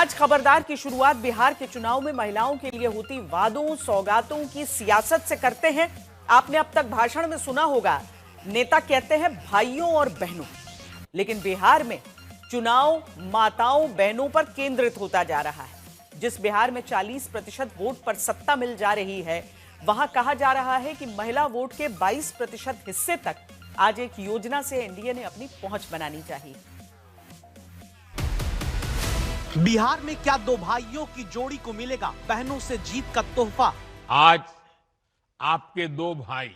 आज खबरदार की शुरुआत बिहार के चुनाव में महिलाओं के लिए होती वादों सौगातों की सियासत से करते हैं। आपने अब तक भाषण में सुना होगा, नेता कहते हैं भाइयों और बहनों, लेकिन बिहार में चुनाव माताओं बहनों पर केंद्रित होता जा रहा है। जिस बिहार में 40% वोट पर सत्ता मिल जा रही है, वहां कहा जा रहा है कि महिला वोट के 22% हिस्से तक आज एक योजना से एनडीए ने अपनी पहुंच बनानी चाहिए। बिहार में क्या दो भाइयों की जोड़ी को मिलेगा बहनों से जीत का तोहफा? आज आपके दो भाई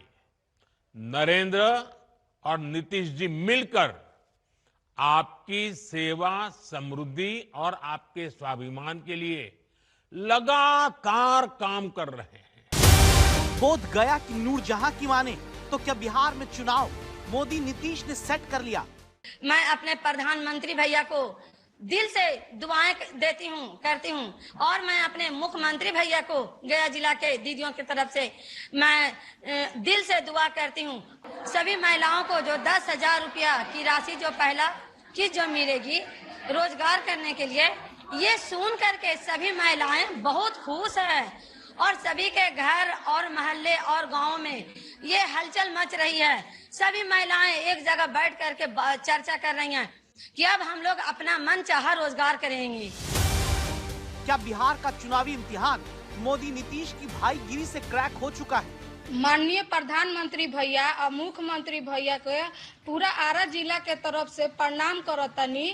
नरेंद्र और नीतीश जी मिलकर आपकी सेवा, समृद्धि और आपके स्वाभिमान के लिए लगातार काम कर रहे हैं। बोध गया कि नूरजहां की माने तो क्या बिहार में चुनाव मोदी नीतीश ने सेट कर लिया? मैं अपने प्रधानमंत्री भैया को दिल से दुआएं देती हूं, करती हूं, और मैं अपने मुख्यमंत्री भैया को गया जिला के दीदियों की तरफ से मैं दिल से दुआ करती हूं। सभी महिलाओं को जो 10,000 रुपया की राशि जो पहला किस्त जो मिलेगी रोजगार करने के लिए, ये सुन करके सभी महिलाएं बहुत खुश हैं और सभी के घर और मोहल्ले और गांव में ये हलचल मच रही है। सभी महिलाएं एक जगह बैठ करके चर्चा कर रही हैं कि अब हम लोग अपना मन चाहा रोजगार करेंगे। क्या बिहार का चुनावी इम्तिहान मोदी नीतीश की भाईगिरी से क्रैक हो चुका है? माननीय प्रधानमंत्री भैया और मुख्यमंत्री भैया के पूरा आरा जिला के तरफ से प्रणाम करतनी।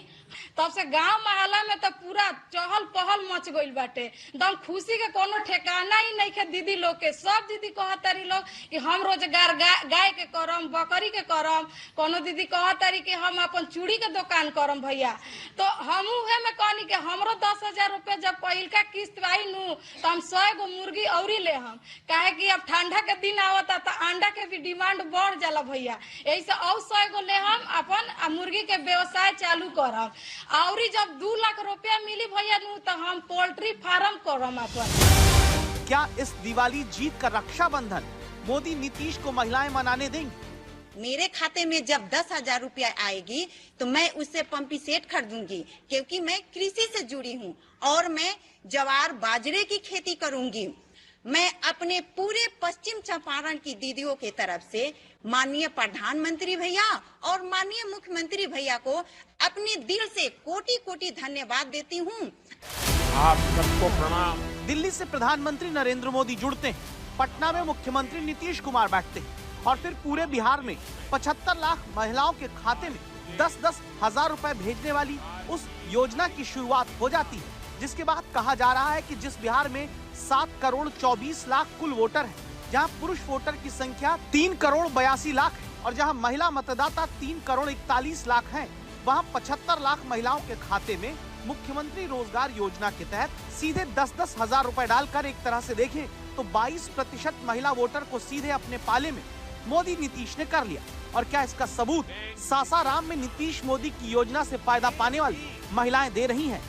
तब से गांव मोहल्ला में तो पूरा चहल पहल मच गइल बाटे। दम खुशी के कोनो ठिकाना ही नहीं है। दीदी लोग के सब दीदी कहतारी लोग कि हम रोजगार गाय के करम, बकरी के करम। कोनो दीदी कहतारी कि हम अपन चूड़ी के दुकान करम भैया। तो हम उहे में कहनी कि हमरो 10,000 रुपया जब पहिलका किस्त आई नु तो हम 100 गो मुर्गी औरी ले हम, काहे कि अब ठंडा के दिन आवता तो अंडा के भी डिमांड बढ़ जाला भैया। ऐसे और 100 गो ले हम अपन मुर्गी के व्यवसाय चालू करम। और जब 2 लाख रुपया मिली भैया नु तो हम पोल्ट्री फार्म करम अपन। क्या इस दिवाली जीत का रक्षाबंधन मोदी नीतीश को महिलाएं मनाने देंगी? मेरे खाते में जब 10,000 रुपया आएगी तो मैं उससे पंपी सेट खरीदूंगी, क्योंकि मैं कृषि से जुड़ी हूँ और मैं ज्वार बाजरे की खेती करूंगी। मैं अपने पूरे पश्चिम चंपारण की दीदियों के तरफ से माननीय प्रधानमंत्री भैया और माननीय मुख्यमंत्री भैया को अपने दिल से कोटि कोटि धन्यवाद देती हूँ। आप सबको प्रणाम। दिल्ली से प्रधानमंत्री नरेंद्र मोदी जुड़ते हैं, पटना में मुख्यमंत्री नीतीश कुमार बैठते हैं और फिर पूरे बिहार में 75 लाख महिलाओं के खाते में 10-10 हजार रुपए भेजने वाली उस योजना की शुरुआत हो जाती है। जिसके बाद कहा जा रहा है कि जिस बिहार में 7 करोड़ 24 लाख कुल वोटर हैं, जहां पुरुष वोटर की संख्या 3 करोड़ 82 लाख है और जहां महिला मतदाता 3 करोड़ 41 लाख हैं, वहां 75 लाख महिलाओं के खाते में मुख्यमंत्री रोजगार योजना के तहत सीधे 10-10 हजार रुपए डालकर एक तरह से देखें तो 22% महिला वोटर को सीधे अपने पाले में मोदी नीतीश ने कर लिया। और क्या इसका सबूत सासाराम में नीतीश मोदी की योजना से फायदा पाने वाली महिलाएं दे रही हैं?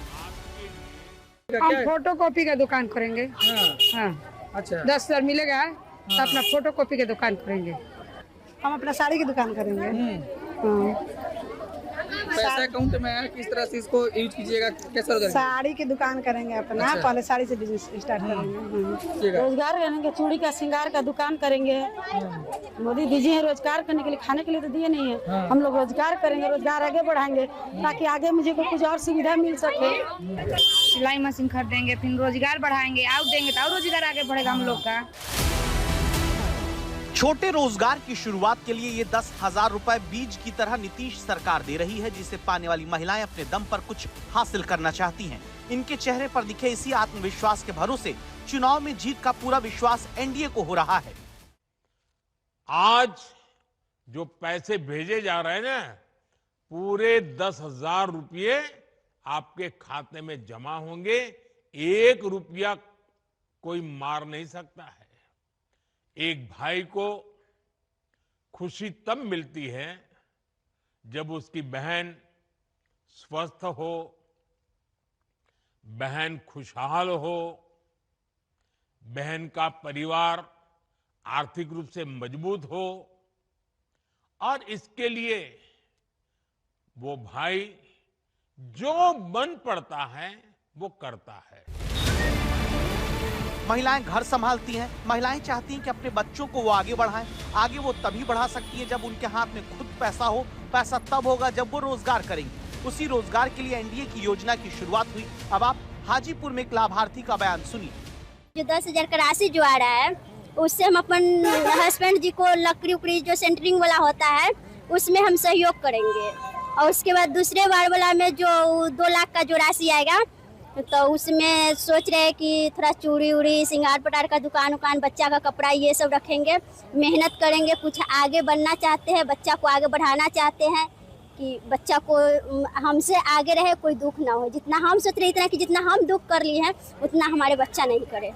हम फोटो कॉपी का दुकान करेंगे। हाँ। अच्छा। 10,000 मिलेगा तो अपना फोटो कॉपी के दुकान करेंगे। हम अपना साड़ी की दुकान करेंगे। पैसा अकाउंट में है, किस तरह से इसको यूज कीजिएगा, कैसे करेंगे? साड़ी की दुकान करेंगे अपना। अच्छा। पहले साड़ी से बिजनेस स्टार्ट करेंगे। रोजगार करेंगे, चूड़ी का श्रृंगार का दुकान करेंगे। मोदी दीजिए रोजगार करने के लिए, खाने के लिए तो दिए नहीं है। हम लोग रोजगार करेंगे, रोजगार आगे बढ़ाएंगे ताकि आगे मुझे को कुछ और सुविधा मिल सके। सिलाई मशीन खरीदेंगे, फिर रोजगार बढ़ाएंगे, आउट देंगे तो और रोजगार आगे बढ़ेगा हम लोग का। छोटे रोजगार की शुरुआत के लिए ये 10,000 रुपए बीज की तरह नीतीश सरकार दे रही है, जिसे पाने वाली महिलाएं अपने दम पर कुछ हासिल करना चाहती हैं। इनके चेहरे पर दिखे इसी आत्मविश्वास के भरोसे चुनाव में जीत का पूरा विश्वास एनडीए को हो रहा है। आज जो पैसे भेजे जा रहे हैं ना, पूरे 10,000 रुपये आपके खाते में जमा होंगे। 1 रुपया कोई मार नहीं सकता है। एक भाई को खुशी तब मिलती है जब उसकी बहन स्वस्थ हो, बहन खुशहाल हो, बहन का परिवार आर्थिक रूप से मजबूत हो, और इसके लिए वो भाई जो बन पड़ता है वो करता है। महिलाएं घर संभालती हैं, महिलाएं चाहती हैं कि अपने बच्चों को वो आगे बढ़ाएं। आगे वो तभी बढ़ा सकती हैं जब उनके हाथ में खुद पैसा हो। पैसा तब होगा जब वो रोजगार करेंगी। उसी रोजगार के लिए एनडीए की योजना की शुरुआत हुई। अब आप हाजीपुर में एक लाभार्थी का बयान सुनिए। जो 10,000 का राशि जो आ रहा है उससे हम अपन हस्बैंड जी को लकड़ी उकड़ी जो सेंटरिंग वाला होता है उसमें हम सहयोग करेंगे। और उसके बाद दूसरे बार वाला में जो 2 लाख का जो राशि आएगा तो उसमें सोच रहे हैं कि थोड़ा चूड़ी उड़ी सिंगार पटार का दुकान उकान बच्चा का कपड़ा ये सब रखेंगे। मेहनत करेंगे, कुछ आगे बढ़ना चाहते हैं, बच्चा को आगे बढ़ाना चाहते हैं कि बच्चा को हमसे आगे रहे, कोई दुख ना हो। जितना हम सोच रहे इतना कि जितना हम दुख कर लिए हैं उतना हमारे बच्चा नहीं करे।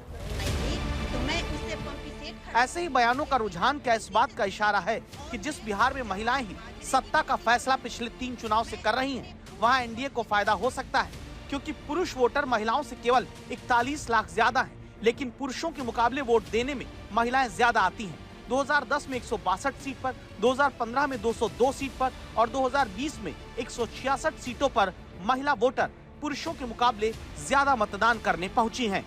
ऐसे ही बयानों का रुझान क्या इस बात का इशारा है कि जिस बिहार में महिलाएं ही सत्ता का फैसला पिछले 3 चुनाव से कर रही हैं, वहां एनडीए को फायदा हो सकता है। क्योंकि पुरुष वोटर महिलाओं से केवल 41 लाख ज्यादा हैं, लेकिन पुरुषों के मुकाबले वोट देने में महिलाएं ज्यादा आती हैं। 2010 में 162 सीट पर, 2015 में 202 सीट पर और 2020 में 166 सीटों पर महिला वोटर पुरुषों के मुकाबले ज्यादा मतदान करने पहुंची हैं।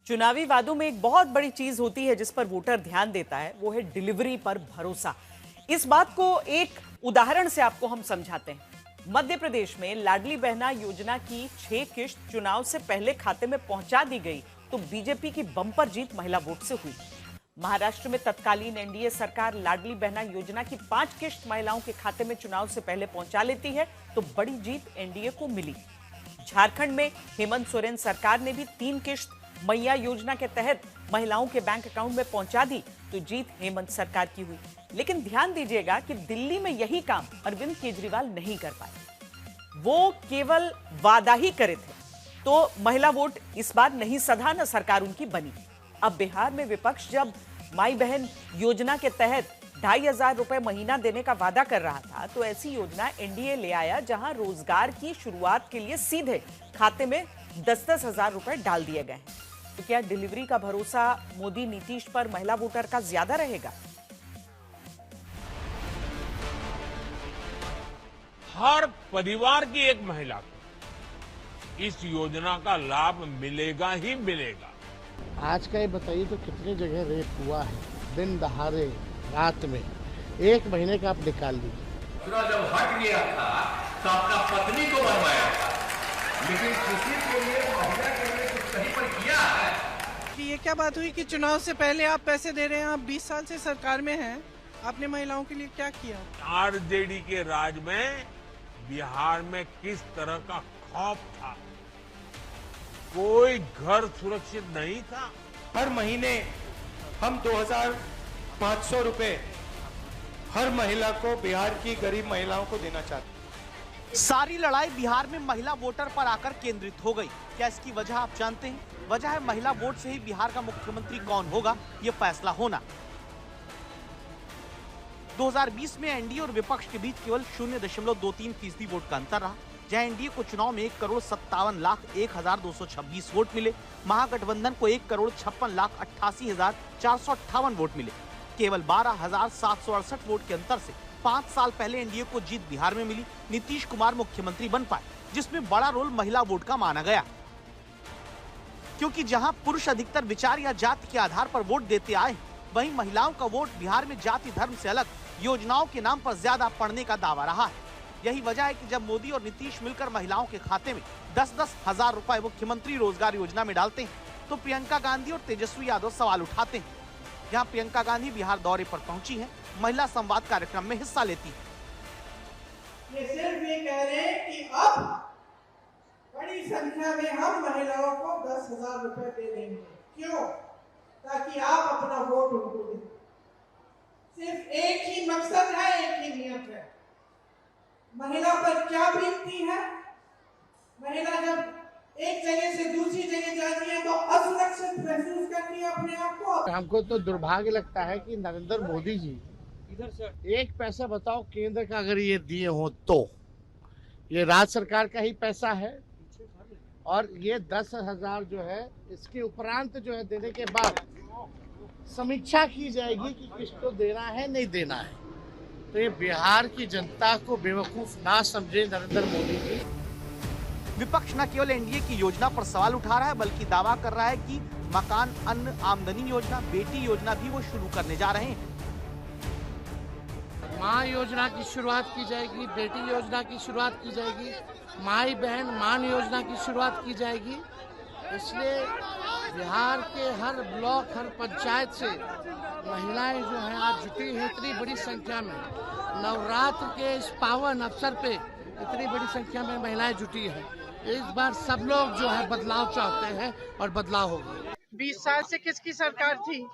चुनावी वादों में एक बहुत बड़ी चीज होती है जिस पर वोटर ध्यान देता है, वो है डिलीवरी पर भरोसा। इस बात को एक उदाहरण से आपको हम समझाते हैं। मध्य प्रदेश में लाडली बहना योजना की 6 किश्त चुनाव से पहले खाते में पहुंचा दी गई तो बीजेपी की बम्पर जीत महिला वोट से हुई। महाराष्ट्र में तत्कालीन एनडीए सरकार लाडली बहना योजना की 5 किश्त महिलाओं के खाते में चुनाव से पहले पहुंचा लेती है तो बड़ी जीत एनडीए को मिली। झारखंड में हेमंत सोरेन सरकार ने भी 3 किश्त मैया योजना के तहत महिलाओं के बैंक अकाउंट में पहुंचा दी तो जीत हेमंत सरकार की हुई। लेकिन ध्यान दीजिएगा कि दिल्ली में यही काम अरविंद केजरीवाल नहीं कर पाए। वो केवल वादा ही करे थे तो महिला वोट इस बार नहीं सधा, न सरकार उनकी बनी। अब बिहार में विपक्ष जब माई बहन योजना के तहत 2,500 रुपए महीना देने का वादा कर रहा था तो ऐसी योजना एनडीए ले आया जहां रोजगार की शुरुआत के लिए सीधे खाते में 10-10 हजार रुपए डाल दिए गए हैं। तो क्या डिलीवरी का भरोसा मोदी नीतीश पर महिला वोटर का ज्यादा रहेगा? हर परिवार की एक महिला को इस योजना का लाभ मिलेगा ही मिलेगा। आज का ये बताइए तो कितनी जगह रेप हुआ है दिन दहाड़े रात में, 1 महीने का आप निकाल लीजिए। जब हट गया था तो अपना पत्नी को बनवाया था, लेकिन किसी के लिए महिला के लिए कुछ कहीं पर किया है कि ये क्या बात हुई कि चुनाव से पहले आप पैसे दे रहे हैं? आप 20 साल से सरकार में हैं, आपने महिलाओं के लिए क्या किया? आरजेडी के राज में बिहार में किस तरह का खौफ था, कोई घर सुरक्षित नहीं था। हर महीने हम 2,500 रुपए हर महिला को, बिहार की गरीब महिलाओं को देना चाहते हैं। सारी लड़ाई बिहार में महिला वोटर पर आकर केंद्रित हो गई। क्या इसकी वजह आप जानते हैं? वजह है महिला वोट से ही बिहार का मुख्यमंत्री कौन होगा ये फैसला होना। 2020 में एनडीए और विपक्ष के बीच केवल 0.23% वोट का अंतर रहा, जहां एनडीए को चुनाव में 1,57,01,226 वोट मिले, महागठबंधन को 1,56,88,458 वोट मिले। केवल 12,768 वोट के अंतर से 5 साल पहले एनडीए को जीत बिहार में मिली। नीतीश कुमार मुख्यमंत्री बन पाए, जिसमें बड़ा रोल महिला वोट का माना गया, क्योंकि जहां पुरुष अधिकतर विचार या जाति के आधार पर वोट देते आए, वहीं महिलाओं का वोट बिहार में जाति धर्म से अलग योजनाओं के नाम पर ज्यादा पड़ने का दावा रहा है। यही वजह है कि जब मोदी और नीतीश मिलकर महिलाओं के खाते में 10-10 हजार रुपए मुख्यमंत्री रोजगार योजना में डालते हैं तो प्रियंका गांधी और तेजस्वी यादव सवाल उठाते हैं। यहाँ प्रियंका गांधी बिहार दौरे पर पहुंची हैं, महिला संवाद कार्यक्रम में हिस्सा लेती हैं। ये सिर्फ ये कह रहे हैं कि अब बड़ी संख्या में हम महिलाओं को 10,000 रुपए दे देंगे। क्यों? ताकि आप अपना वोट उनको दें। सिर्फ एक ही मकसद है, एक ही नियत है। महिला पर क्या बीतती है? महिला जब एक जगह से दूसरी जगह जाती है तो असुरक्षित महसूस करती है अपने आप को। हमको तो दुर्भाग्य लगता है कि नरेंद्र मोदी जी एक पैसा बताओ केंद्र का अगर ये दिए हो तो ये राज्य सरकार का ही पैसा है, और ये 10,000 जो है इसके उपरांत जो है देने के बाद समीक्षा की जाएगी कि किसको देना है नहीं देना है। तो ये बिहार की जनता को बेवकूफ ना समझे नरेंद्र मोदी जी। विपक्ष न केवल एनडीए की योजना पर सवाल उठा रहा है बल्कि दावा कर रहा है कि मकान, अन्न, आमदनी योजना, बेटी योजना भी वो शुरू करने जा रहे हैं। माँ योजना की शुरुआत की जाएगी, बेटी योजना की शुरुआत की जाएगी, माई बहन मान योजना की शुरुआत की जाएगी। इसलिए बिहार के हर ब्लॉक, हर पंचायत से महिलाएं जो हैं आज जुटी हैं इतनी बड़ी संख्या में। नवरात्र के इस पावन अवसर पे इतनी बड़ी संख्या में महिलाएं जुटी हैं। इस बार सब लोग जो है बदलाव चाहते हैं और बदलाव होगा। 20 साल से किसकी सरकार थी?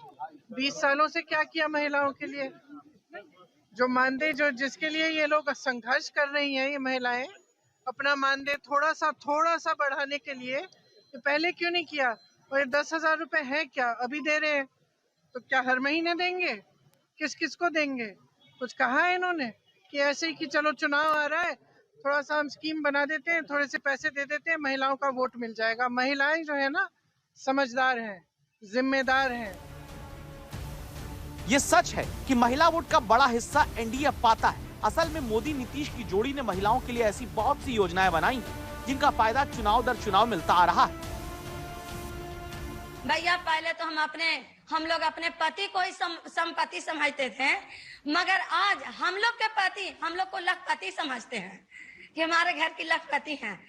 20 सालों से क्या किया महिलाओं के लिए? जो मानदेय जो जिसके लिए ये लोग संघर्ष कर रही हैं, ये महिलाएं अपना मानदेय थोड़ा सा बढ़ाने के लिए तो पहले क्यों नहीं किया? और ये 10,000 रुपए है क्या अभी दे रहे हैं, तो क्या हर महीने देंगे? किस किस को देंगे? कुछ कहा है इन्होंने कि ऐसे ही कि चलो चुनाव आ रहा है, थोड़ा सा हम स्कीम बना देते हैं, थोड़े से पैसे दे देते हैं, महिलाओं का वोट मिल जाएगा। महिलाएं जो है ना समझदार हैं, जिम्मेदार हैं। ये सच है कि महिला वोट का बड़ा हिस्सा एनडीए पाता है। असल में मोदी नीतीश की जोड़ी ने महिलाओं के लिए ऐसी बहुत सी योजनाएं बनाई हैं जिनका फायदा चुनाव दर चुनाव मिलता आ रहा है। भैया पहले तो हम लोग अपने पति को ही संपत्ति समझते थे, मगर आज हम लोग के पति हम लोग को लखपति समझते हैं कि हमारे घर की लखपति हैं।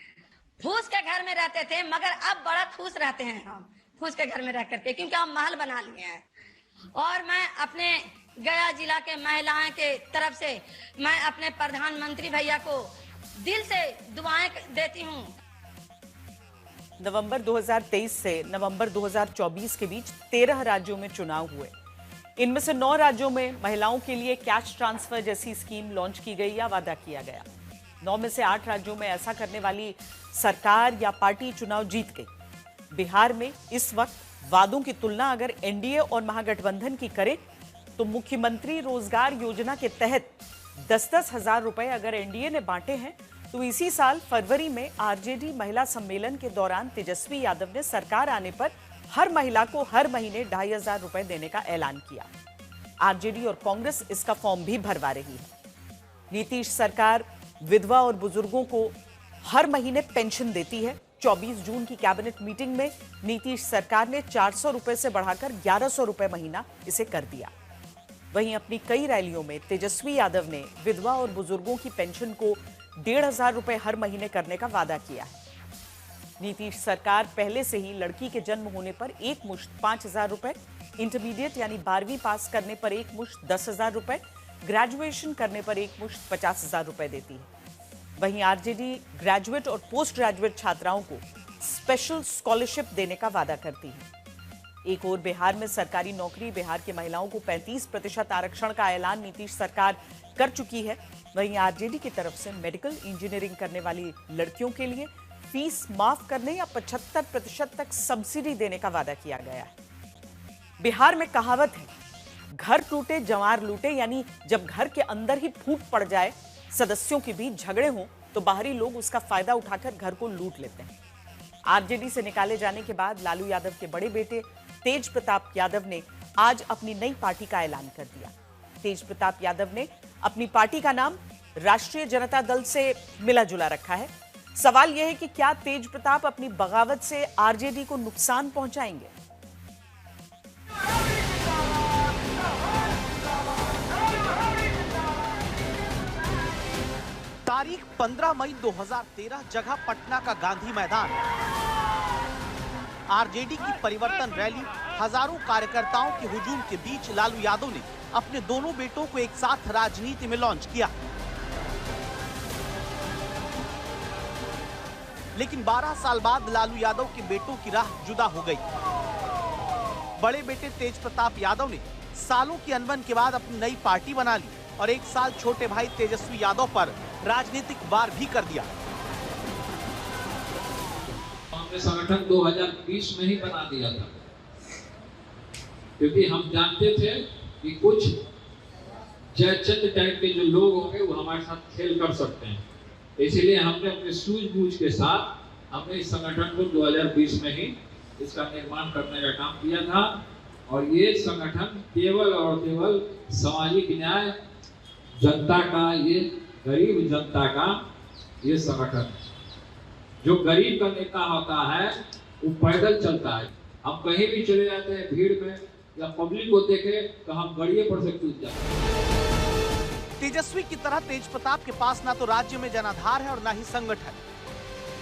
फूस के घर में रहते थे मगर अब बड़ा खुश रहते हैं हम फूस के घर में रह करके, क्योंकि हम महल बना लिए हैं। और मैं अपने गया जिला के महिलाओं के तरफ से मैं अपने प्रधानमंत्री भैया को दिल से दुआएं देती हूँ। नवंबर 2023 से नवंबर 2024 के बीच 13 राज्यों में चुनाव हुए। इनमें से 9 राज्यों में महिलाओं के लिए कैश ट्रांसफर जैसी स्कीम लॉन्च की गई या वादा किया गया। 9 में से 8 राज्यों में ऐसा करने वाली सरकार या पार्टी चुनाव जीत गई। बिहार में इस वक्त वादों की तुलना अगर एनडीए और महागठबंधन की करें तो मुख्यमंत्री रोजगार योजना के तहत 10-10 हजार रुपए अगर एनडीए ने बांटे हैं, तो इसी साल फरवरी में आरजेडी महिला सम्मेलन के दौरान तेजस्वी यादव ने सरकार आने पर हर महिला को हर महीने 2,500 रुपए देने का ऐलान किया। आरजेडी और कांग्रेस इसका फॉर्म भी भरवा रही है। नीतीश सरकार विधवा और बुजुर्गों को हर महीने पेंशन देती है। 24 जून की कैबिनेट मीटिंग में नीतीश सरकार ने 400 रुपए से बढ़ाकर 1100 रुपए महीना इसे कर दिया। वहीं अपनी कई रैलियों में तेजस्वी यादव ने विधवा और बुजुर्गों की पेंशन को 1,500 रुपए हर महीने करने का वादा किया है। नीतीश सरकार पहले से ही लड़की के जन्म होने पर एक मुश्त 5,000 रुपए, इंटरमीडिएट यानी 12वीं पास करने पर एक मुश्त 10,000 रुपए, ग्रेजुएशन करने पर एक मुश्त 50,000 रुपए देती है। वहीं आरजेडी ग्रेजुएट और पोस्ट ग्रेजुएट छात्राओं को स्पेशल स्कॉलरशिप देने का वादा करती है। एक और बिहार में सरकारी नौकरी, बिहार की महिलाओं को 35% आरक्षण का ऐलान नीतीश सरकार कर चुकी है। वहीं आरजेडी की तरफ से मेडिकल इंजीनियरिंग करने वाली लड़कियों के लिए फीस माफ करने या 75% तक सब्सिडी देने का वादा किया गया है। बिहार में कहावत है, घर टूटे जवार लूटे, यानी जब घर के अंदर ही फूट पड़ जाए, सदस्यों के बीच झगड़े हों, तो बाहरी लोग उसका फायदा उठाकर घर को लूट लेते हैं। आरजेडी से निकाले जाने के बाद लालू यादव के बड़े बेटे तेज प्रताप यादव ने आज अपनी नई पार्टी का ऐलान कर दिया। तेज प्रताप यादव ने अपनी पार्टी का नाम राष्ट्रीय जनता दल से मिला जुला रखा है। सवाल यह है कि क्या तेज प्रताप अपनी बगावत से आरजेडी को नुकसान पहुंचाएंगे? तारीख 15 मई 2013, जगह पटना का गांधी मैदान। आरजेडी की परिवर्तन रैली, हजारों कार्यकर्ताओं के हुजूम के बीच लालू यादव ने अपने दोनों बेटों को एक साथ राजनीति में लॉन्च किया। लेकिन 12 साल बाद लालू यादव के बेटों की राह जुदा हो गई। बड़े बेटे तेज प्रताप यादव ने सालों की अनबन के बाद अपनी नई पार्टी बना ली और एक साल छोटे भाई तेजस्वी यादव पर राजनीतिक वार भी कर दिया। हमने संगठन 2020 में ही बना दिया था, क्योंकि हम जानते थे कि कुछ जयचंद टाइप के जो लोग होंगे वो हमारे साथ खेल कर सकते हैं। इसीलिए हमने अपने सूझबूझ के साथ हमने इस संगठन को 2020 में ही इसका निर्माण करने का काम किया था। और ये संगठन केवल और केवल सामाजिक न्याय, जनता का, ये गरीब जनता का ये संगठन है। जो गरीब का नेता होता है वो पैदल चलता है। हम कहीं भी चले जाते हैं भीड़ में या पब्लिक को देखे तो हम गड़िए पर से कूद जाते हैं। तेजस्वी की तरह तेज प्रताप के पास ना तो राज्य में जनाधार है और ना ही संगठन।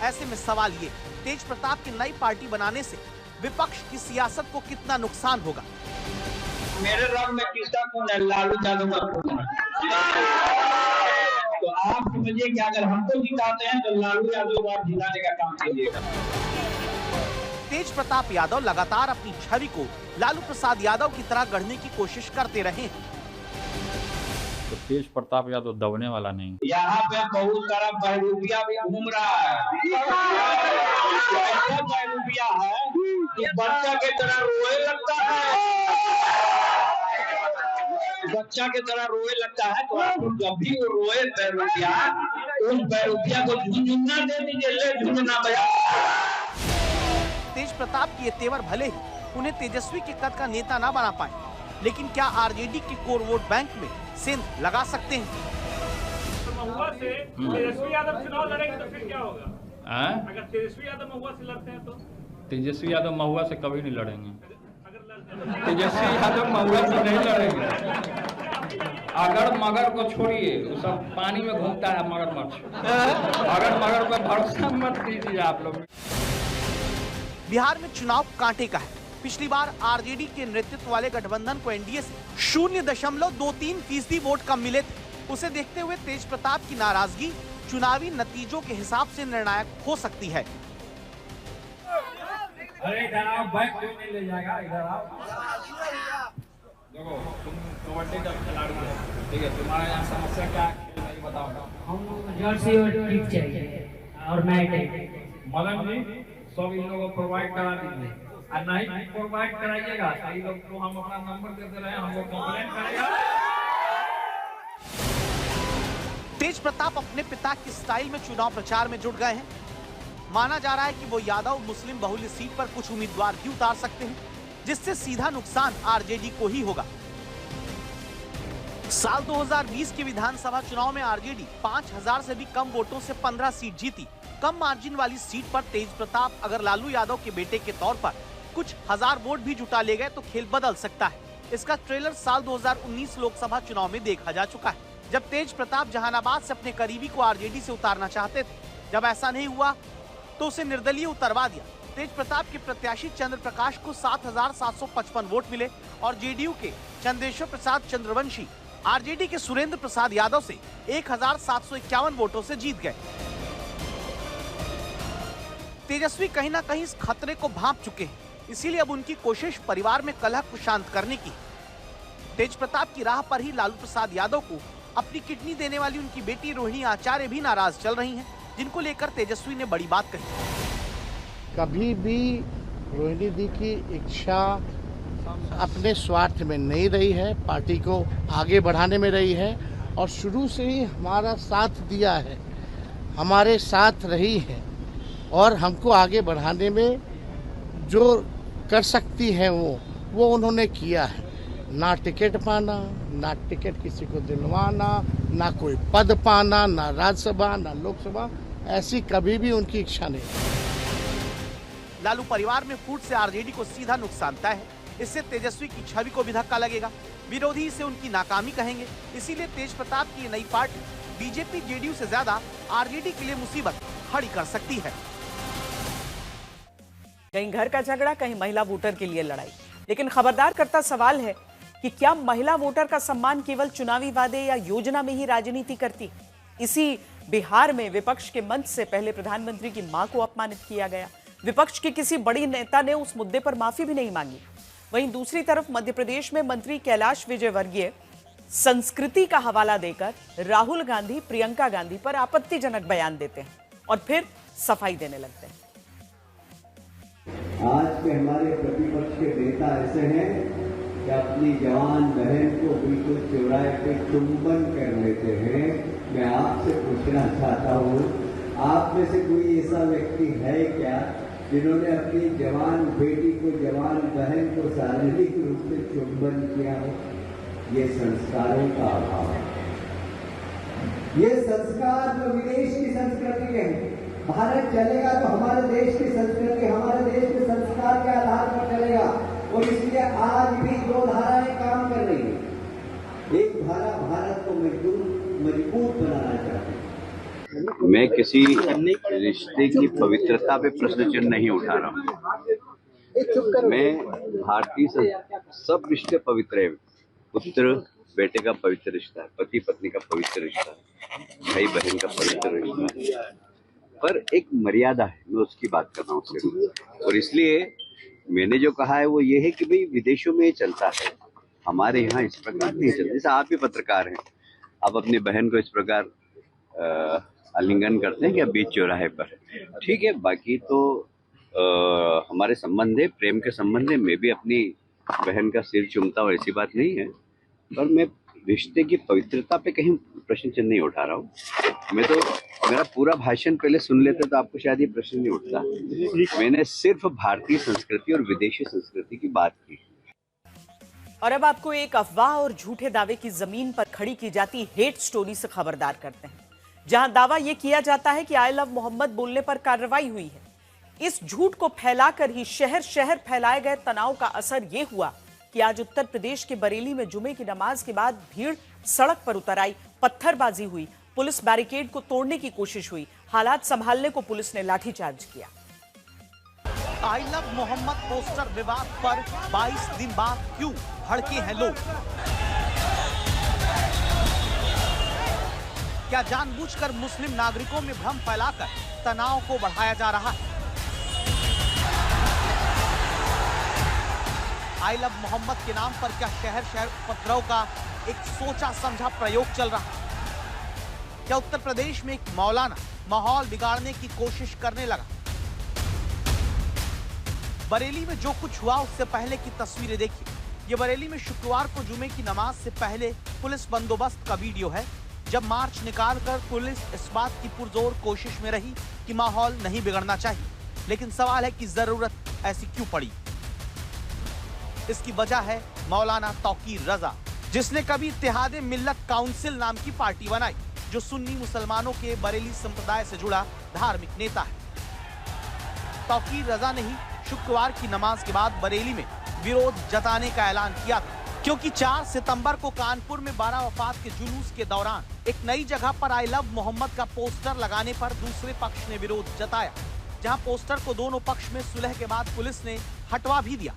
ऐसे में सवाल ये, तेज प्रताप की नई पार्टी बनाने से विपक्ष की सियासत को कितना नुकसान होगा? मेरे रंग में किसका खून है? लालू यादव का खून है। तो आप समझिए कि अगर हमको जिताते हैं तो लालू यादव को जिताने का काम कीजिएगा। तेज प्रताप यादव लगातार अपनी छवि को लालू प्रसाद यादव की तरह गढ़ने की कोशिश करते रहे हैं। तो तेज प्रताप यादव दबने वाला नहीं। यहाँ पे बहुत सारा बहरूपिया भी घूम रहा है। ऐसा बहरूपिया है कि बच्चा के तरह रोए लगता है, बच्चा के तरह रोए लगता है। तो आप जब भी वो रोए बहरूपिया, उस बहरूपिया को झुंझुना दे दीजिए, ले झुंझुना बजा। तेज प्रताप की ये तेवर भले ही उन्हें तेजस्वी के कद का नेता ना बना पाए, लेकिन क्या आरजेडी के कोर वोट बैंक में सेंध लगा सकते हैं? महुआ से तेजस्वी यादव चुनाव लड़ेंगे तो फिर क्या होगा? अगर तेजस्वी यादव महुआ से लड़ते हैं तो? तेजस्वी यादव महुआ से कभी नहीं लड़ेंगे। तेजस्वी यादव महुआ से नहीं लड़ेंगे। अगर मगर को छोड़िए, वो सब पानी में घूमता है मगरमच्छ। अगर मगर पर भरोसा मत कीजिए आप लोग। बिहार में चुनाव कांटे का है। पिछली बार आरजेडी के नेतृत्व वाले गठबंधन को एनडीए से 0.23% वोट कम मिले थे। उसे देखते हुए तेज प्रताप की नाराजगी चुनावी नतीजों के हिसाब से निर्णायक हो सकती है। अरे इधर आओ, बैक क्यों नहीं ले जाएगा? इधर आओ। देखो तुम कबड्डी का खिलाड़ी हो, ठीक है, तुम्हारे यहाँ समस्या क्या है खेल में बताओ। हम जर्सी और टिप चाहिए और मैट। मदन जी सब इन लोगों को प्रोवाइड करा दीजिए, और नहीं प्रोवाइड कराइएगा तो इन लोग को हम अपना नंबर देते रहे, हम लोग कंप्लेंट करेगा। तेज प्रताप अपने पिता की स्टाइल में चुनाव प्रचार में जुट गए हैं। माना जा रहा है कि वो यादव मुस्लिम बहुल्य सीट पर कुछ उम्मीदवार भी उतार सकते हैं, जिससे सीधा नुकसान आरजेडी को ही होगा। साल 2020 के विधानसभा चुनाव में आरजेडी 5000 से भी कम वोटों से 15 सीट जीती। कम मार्जिन वाली सीट पर तेज प्रताप अगर लालू यादव के बेटे के तौर पर कुछ हजार वोट भी जुटा ले गए तो खेल बदल सकता है। इसका ट्रेलर साल 2019 लोकसभा चुनाव में देखा जा चुका है, जब तेज प्रताप जहानाबाद से अपने करीबी को आरजेडी से उतारना चाहते थे। जब ऐसा नहीं हुआ तो उसे निर्दलीय उतरवा दिया। तेज प्रताप के प्रत्याशी चंद्र प्रकाश को 7755 वोट मिले और जेडीयू के चंद्रेश्वर प्रसाद चंद्रवंशी आरजेडी के सुरेंद्र प्रसाद यादव से 1751 वोटों से जीत गए। तेजस्वी कहीं ना कहीं इस खतरे को भांप चुके हैं, इसीलिए अब उनकी कोशिश परिवार में कलह को शांत करने की। तेज प्रताप की राह पर ही लालू प्रसाद यादव को अपनी किडनी देने वाली उनकी बेटी रोहिणी आचार्य भी नाराज चल रही हैं, जिनको लेकर तेजस्वी ने बड़ी बात कही। कभी भी रोहिणी दी की इच्छा अपने स्वार्थ में नहीं रही है, पार्टी को आगे बढ़ाने में रही है और शुरू से ही हमारा साथ दिया है, हमारे साथ रही है और हमको आगे बढ़ाने में जो कर सकती है वो उन्होंने किया है। ना टिकट पाना, ना टिकट किसी को दिलवाना, ना कोई पद पाना, ना राज्यसभा ना लोकसभा, ऐसी कभी भी उनकी इच्छा नहीं। लालू परिवार में फूट से आरजेडी को सीधा नुकसान तय है। इससे तेजस्वी की छवि को भी धक्का लगेगा, विरोधी इसे उनकी नाकामी कहेंगे। इसीलिए तेज प्रताप की नई पार्टी बीजेपी जेडीयू से ज्यादा आरजेडी के लिए मुसीबत खड़ी कर सकती है। कहीं घर का झगड़ा, कहीं महिला वोटर के लिए लड़ाई। लेकिन खबरदार करता सवाल है कि क्या महिला वोटर का सम्मान केवल चुनावी वादे या योजना में ही राजनीति करती? इसी बिहार में विपक्ष के मंच से पहले प्रधानमंत्री की मां को अपमानित किया गया। विपक्ष के किसी बड़ी नेता ने उस मुद्दे पर माफी भी नहीं मांगी। वहीं दूसरी तरफ मध्य प्रदेश में मंत्री कैलाश विजयवर्गीय संस्कृति का हवाला देकर राहुल गांधी, प्रियंका गांधी पर आपत्तिजनक बयान देते हैं और फिर सफाई देने लगते हैं। आज के हमारे प्रतिपक्ष के नेता ऐसे हैं कि अपनी जवान बहन को बिल्कुल चौराहे पे चुंबन कर लेते हैं। मैं आपसे पूछना चाहता हूँ, आप में से कोई ऐसा व्यक्ति है क्या जिन्होंने अपनी जवान बेटी को, जवान बहन को शारीरिक रूप से चुंबन किया हो? ये संस्कारों का अभाव है। ये संस्कार जो विदेश की संस्कृति है, भारत चलेगा तो हमारे देश की संस्कृति, हमारे देश के संस्कार के आधार पर चलेगा। और इसलिए आज भी 2 धाराएं काम कर रही है। एक धारा भारत को मजबूत बनाना चाहती है। मैं किसी रिश्ते की पवित्रता पे प्रश्न चिन्ह नहीं उठा रहा हूँ। मैं भारतीय सब रिश्ते पवित्र है। पुत्र बेटे का पवित्र रिश्ता है, पति पत्नी का पवित्र रिश्ता है, भाई बहन का पवित्र रिश्ता है, पर एक मर्यादा है। मैं उसकी बात कर रहा हूँ सिर्फ। और इसलिए मैंने जो कहा है वो ये है कि भाई विदेशों में ये चलता है, हमारे यहाँ इस प्रकार नहीं चलता। जैसे आप भी पत्रकार हैं, आप अपनी बहन को इस प्रकार आलिंगन करते हैं कि बीच चौराहे पर, ठीक है। बाकी तो हमारे संबंध है, प्रेम के संबंध है। मैं भी अपनी बहन का सिर चूमता हूँ, ऐसी बात नहीं है। पर मैं रिश्ते की पवित्रता पे कहीं प्रश्न चिन्ह नहीं उठा रहा हूँ। मैं तो मेरा पूरा भाषण पहले सुन लेते तो आपको शायद ये प्रश्न नहीं उठता। मैंने सिर्फ भारतीय संस्कृति और विदेशी संस्कृति की बात की। और अब आपको एक अफवाह और झूठे दावे की जमीन पर खड़ी की जाती हेट स्टोरी से खबरदार करते हैं, जहां दावा यह किया जाता है कि आई लव मोहम्मद बोलने पर कार्रवाई हुई है। इस झूठ को फैलाकर ही शहर शहर फैलाए गए तनाव का असर यह हुआ कि आज उत्तर प्रदेश के बरेली में जुमे की नमाज के बाद भीड़ सड़क पर उतर आई, पत्थरबाजी हुई, पुलिस बैरिकेड को तोड़ने की कोशिश हुई। हालात संभालने को पुलिस ने लाठीचार्ज किया। आई लव मोहम्मद पोस्टर विवाद पर 22 दिन बाद क्यों भड़के हैं लोग? क्या जानबूझकर मुस्लिम नागरिकों में भ्रम फैलाकर तनाव को बढ़ाया जा रहा है? आई लव मोहम्मद के नाम पर क्या शहर शहर उपद्रव का एक सोचा समझा प्रयोग चल रहा है? क्या उत्तर प्रदेश में एक मौलाना माहौल बिगाड़ने की कोशिश करने लगा? बरेली में जो कुछ हुआ उससे पहले की तस्वीरें देखिए। ये बरेली में शुक्रवार को जुमे की नमाज से पहले पुलिस बंदोबस्त का वीडियो है, जब मार्च निकालकर पुलिस इस बात की पुरजोर कोशिश में रही कि माहौल नहीं बिगड़ना चाहिए। लेकिन सवाल है कि जरूरत ऐसी क्यों पड़ी? इसकी वजह है मौलाना तौकीर रजा, जिसने कभी इत्तेहाद मिल्लत काउंसिल नाम की पार्टी बनाई, जो सुन्नी मुसलमानों के बरेली संप्रदाय से जुड़ा धार्मिक नेता है। तौकीर रजा ने ही शुक्रवार की नमाज के बाद बरेली में विरोध जताने का ऐलान किया था, क्योंकि 4 सितंबर को कानपुर में 12 वफात के जुलूस के दौरान एक नई जगह पर आई लव मोहम्मद का पोस्टर लगाने पर दूसरे पक्ष ने विरोध जताया, जहां पोस्टर को दोनों पक्ष में सुलह के बाद पुलिस ने हटवा भी दिया।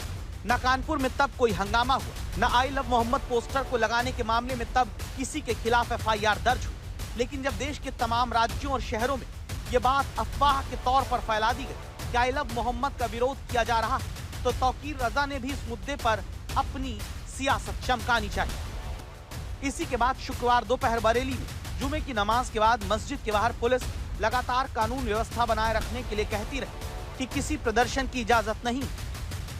न कानपुर में तब कोई हंगामा हुआ, न आई लव मोहम्मद पोस्टर को लगाने के मामले में तब किसी के खिलाफ FIR दर्ज हुई। लेकिन जब देश के तमाम राज्यों और शहरों में ये बात अफवाह के तौर पर फैला दी गई कि आई लव मोहम्मद का विरोध किया जा रहा है, तो तौकीर रजा ने भी इस मुद्दे पर अपनी सियासत चमकानी चाहिए। इसी के बाद शुक्रवार दोपहर बरेली में जुमे की नमाज के बाद मस्जिद के बाहर पुलिस लगातार कानून व्यवस्था बनाए रखने के लिए कहती रही कि किसी प्रदर्शन की इजाजत नहीं।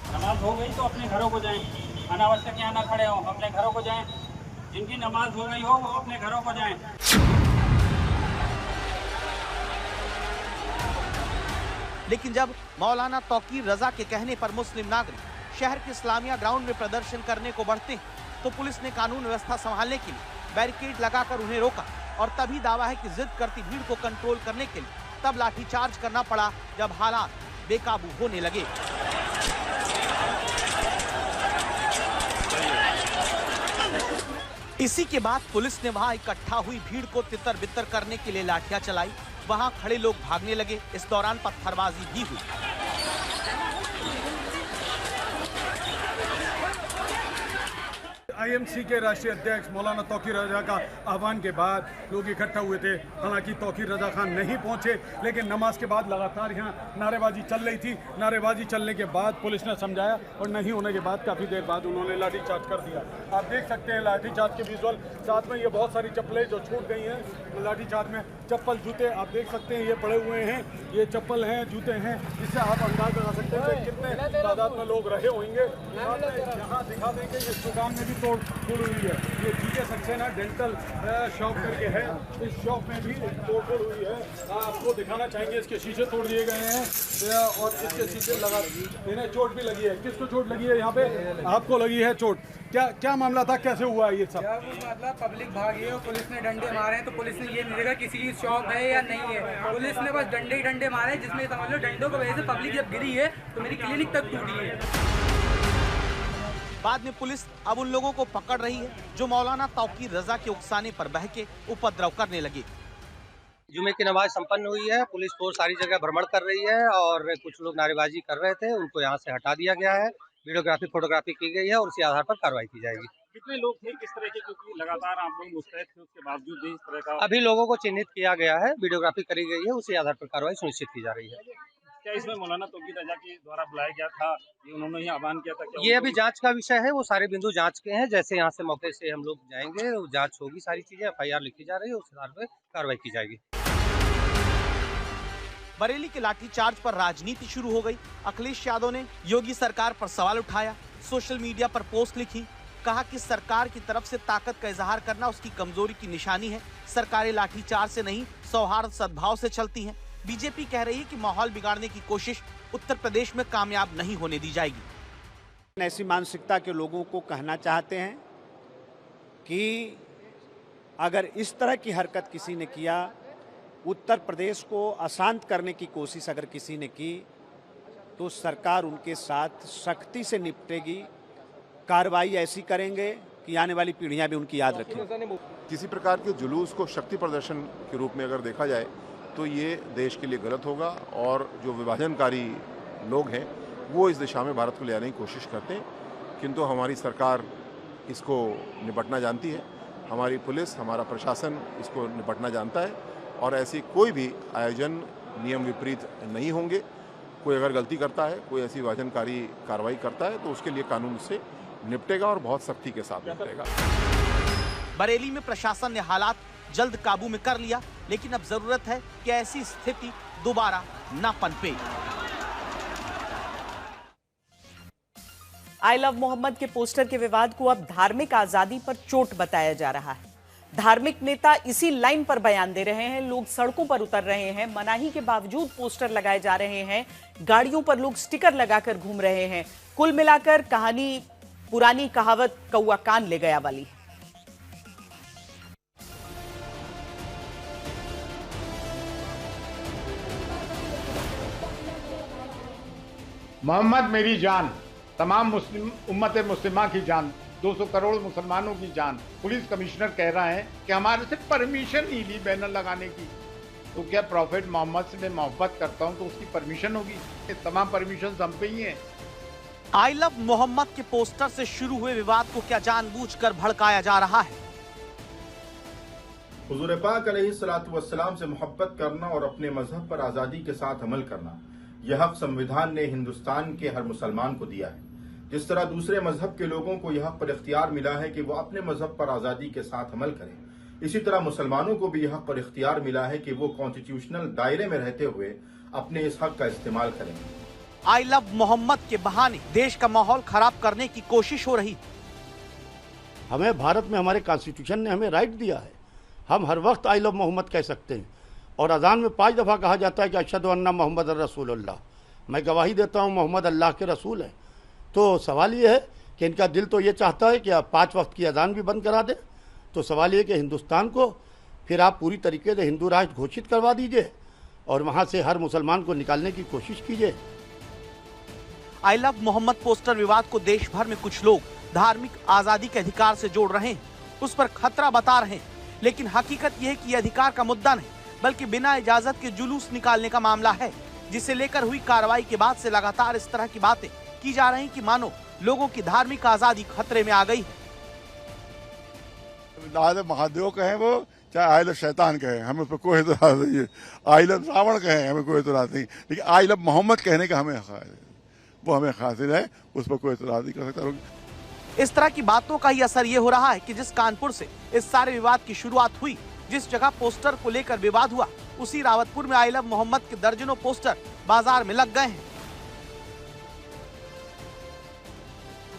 नमाज हो गई तो अपने घरों को जाएं, अनावश्यक यहाँ ना खड़े हो, अपने घरों को जाएं। जिनकी नमाज हो गई हो वो अपने घरों को जाएं। लेकिन जब मौलाना तौकीर रजा के कहने पर मुस्लिम नागरिक शहर के इस्लामिया ग्राउंड में प्रदर्शन करने को बढ़ते हैं, तो पुलिस ने कानून व्यवस्था संभालने के लिए बैरिकेड लगाकर उन्हें रोका। और तभी दावा है कि जिद करती भीड़ को कंट्रोल करने के लिए तब लाठीचार्ज करना पड़ा, जब हालात बेकाबू होने लगे। इसी के बाद पुलिस ने वहां इकट्ठा हुई भीड़ को तितर बितर करने के लिए लाठियां चलाई। वहां खड़े लोग भागने लगे। इस दौरान पत्थरबाजी भी हुई। IMC के राष्ट्रीय अध्यक्ष मौलाना तौकीर रजा का आह्वान के बाद लोग इकट्ठा हुए थे। हालांकि तौकीर रजा खान नहीं पहुंचे, लेकिन नमाज के बाद लगातार यहाँ नारेबाजी चल रही थी। नारेबाजी चलने के बाद पुलिस ने समझाया और नहीं होने के बाद काफ़ी देर बाद उन्होंने लाठीचार्ज कर दिया। आप देख सकते हैं लाठीचार्ज के विजुअल, साथ में ये बहुत सारी चप्पलें जो छूट गई हैं लाठीचार्ज में। चप्पल जूते आप देख सकते हैं, ये पड़े हुए हैं, ये चप्पल हैं, जूते हैं। इससे आप अंदाज लगा सकते हैं कि कितने तादाद में लोग रहे होंगे। यहाँ दिखा देंगे इस दुकान में भी तोड़ हुई है। ये जीके सक्सेना डेंटल शॉप करके है, इस शॉप में भी तोड़ हुई है। आपको दिखाना चाहेंगे, इसके शीशे तोड़ दिए गए हैं और इसके शीशे लगा, इन्हें चोट भी लगी है। किसको चोट लगी है? यहाँ पे आपको लगी है चोट। क्या मामला था, कैसे हुआ ये सब? मतलब पब्लिक भागी है और पुलिस ने डंडे मारे हैं, तो पुलिस ने ये नहीं देखा किसी की शॉप है या नहीं है, पुलिस ने बस डंडे ही डंडे मारे, जिसमें समझ लो डंडों की वजह से पब्लिक जब गिरी है तो मेरी क्लिनिक तक टूटी है। बाद में पुलिस अब उन लोगों को पकड़ रही है जो मौलाना तौकीर रजा के उकसाने पर बह के उपद्रव करने लगे। जुमे की नमाज संपन्न हुई है, पुलिस फोर्स सारी जगह भ्रमण कर रही है और कुछ लोग नारेबाजी कर रहे थे, उनको यहाँ से हटा दिया गया है। वीडियोग्राफी फोटोग्राफी की गई है और उसी आधार पर कार्रवाई की जाएगी। कितने लोग थे, किस तरह के, क्योंकि लगातार आप लोग मुस्तैद थे, उसके बावजूद भी इस तरह का? अभी लोगों को चिन्हित किया गया है, वीडियोग्राफी करी गई है, उसी आधार पर कार्रवाई सुनिश्चित की जा रही है। क्या इसमें मौलाना तौकीर रजा के द्वारा बुलाया गया था, ये उन्होंने ही आह्वान किया था? ये अभी जांच का विषय है, वो सारे बिंदु जांच के हैं। जैसे यहाँ से मौके से हम लोग जाएंगे, जांच होगी, सारी चीजें FIR लिखी जा रही है, उस आधार पर कार्रवाई की जाएगी। बरेली के लाठीचार्ज पर राजनीति शुरू हो गई। अखिलेश यादव ने योगी सरकार पर सवाल उठाया, सोशल मीडिया पर पोस्ट लिखी, कहा कि सरकार की तरफ से ताकत का इजहार करना उसकी कमजोरी की निशानी है। सरकारें लाठीचार्ज से नहीं, सौहार्द सद्भाव से चलती हैं। बीजेपी कह रही है कि माहौल बिगाड़ने की कोशिश उत्तर प्रदेश में कामयाब नहीं होने दी जाएगी। ऐसी मानसिकता के लोगों को कहना चाहते हैं कि अगर इस तरह की हरकत किसी ने किया, उत्तर प्रदेश को अशांत करने की कोशिश अगर किसी ने की, तो सरकार उनके साथ सख्ती से निपटेगी। कार्रवाई ऐसी करेंगे कि आने वाली पीढ़ियां भी उनकी याद रखें। किसी प्रकार के जुलूस को शक्ति प्रदर्शन के रूप में अगर देखा जाए तो ये देश के लिए गलत होगा और जो विभाजनकारी लोग हैं वो इस दिशा में भारत को ले आने की कोशिश करते हैं, किंतु हमारी सरकार इसको निपटना जानती है, हमारी पुलिस, हमारा प्रशासन इसको निपटना जानता है और ऐसी कोई भी आयोजन नियम विपरीत नहीं होंगे। कोई अगर गलती करता है, कोई ऐसी विभाजनकारी कार्रवाई करता है तो उसके लिए कानून से निपटेगा और बहुत सख्ती के साथ निपटेगा। बरेली में प्रशासन ने हालात जल्द काबू में कर लिया, लेकिन अब जरूरत है कि ऐसी स्थिति दोबारा न पनपे। आई लव मोहम्मद के पोस्टर के विवाद को अब धार्मिक आजादी पर चोट बताया जा रहा है। धार्मिक नेता इसी लाइन पर बयान दे रहे हैं, लोग सड़कों पर उतर रहे हैं, मनाही के बावजूद पोस्टर लगाए जा रहे हैं, गाड़ियों पर लोग स्टिकर लगाकर घूम रहे हैं। कुल मिलाकर कहानी पुरानी कहावत कौआ कान ले गया वाली है। मोहम्मद मेरी जान, तमाम मुस्लिम उम्मत मुस्लिमा की जान, 200 करोड़ मुसलमानों की जान। पुलिस कमिश्नर कह रहा है कि हमारे से परमिशन नहीं ली बैनर लगाने की, तो क्या प्रॉफेट मोहम्मद से मैं मोहब्बत करता हूं तो उसकी परमिशन होगी? ये तमाम परमिशन हम पे ही हैं। आई लव मोहम्मद के पोस्टर से शुरू हुए विवाद को क्या जानबूझकर भड़काया जा रहा है? हुजूर पाक अलैहिस्सलातु वस्सलाम से मोहब्बत करना और अपने मजहब पर आजादी के साथ अमल करना, यह हक संविधान ने हिंदुस्तान के हर मुसलमान को दिया है। जिस तरह दूसरे मजहब के लोगों को यह हक पर इख्तियार मिला है कि वो अपने मजहब पर आजादी के साथ अमल करें, इसी तरह मुसलमानों को भी यह हक पर इख्तियार मिला है कि वो कॉन्स्टिट्यूशनल दायरे में रहते हुए अपने इस हक का इस्तेमाल करें। आई लव मोहम्मद के बहाने देश का माहौल खराब करने की कोशिश हो रही। हमें भारत में हमारे कॉन्स्टिट्यूशन ने हमें राइट दिया है, हम हर वक्त आई लव मोहम्मद कह सकते हैं और अजान में 5 दफ़ा कहा जाता है कि अशहदु अन्ना मोहम्मद रसूलुल्लाह, मैं गवाही देता हूँ मोहम्मद अल्लाह के रसूल हैं। तो सवाल ये है कि इनका दिल तो ये चाहता है कि आप 5 वक्त की अजान भी बंद करा दें। तो सवाल ये कि हिंदुस्तान को फिर आप पूरी तरीके से हिंदू राष्ट्र घोषित करवा दीजिए और वहाँ से हर मुसलमान को निकालने की कोशिश कीजिए। आई लव मोहम्मद पोस्टर विवाद को देश भर में कुछ लोग धार्मिक आजादी के अधिकार से जोड़ रहे हैं, उस पर खतरा बता रहे हैं, लेकिन हकीकत यह है कि यह अधिकार का मुद्दा नहीं बल्कि बिना इजाजत के जुलूस निकालने का मामला है, जिसे लेकर हुई कार्रवाई के बाद से लगातार इस तरह की बातें की जा रही कि मानो लोगों की धार्मिक आजादी खतरे में आ गई है। महादेव कहें वो, चाहे आई लव शैतान कहें, हमें उस पर कोई एतराज नहीं है। आई लव रावण कहें, हमें कोई एतराज नहीं, लेकिन आई लव मोहम्मद कहने का हमें वो हमें हासिल है, उस पर कोई एतराज नहीं कर सकता। इस तरह की बातों का ही असर ये हो रहा है कि जिस कानपुर से इस सारे विवाद की शुरुआत हुई, जिस जगह पोस्टर को लेकर विवाद हुआ, उसी रावतपुर में आई लव मोहम्मद के दर्जनों पोस्टर बाजार में लग गए हैं।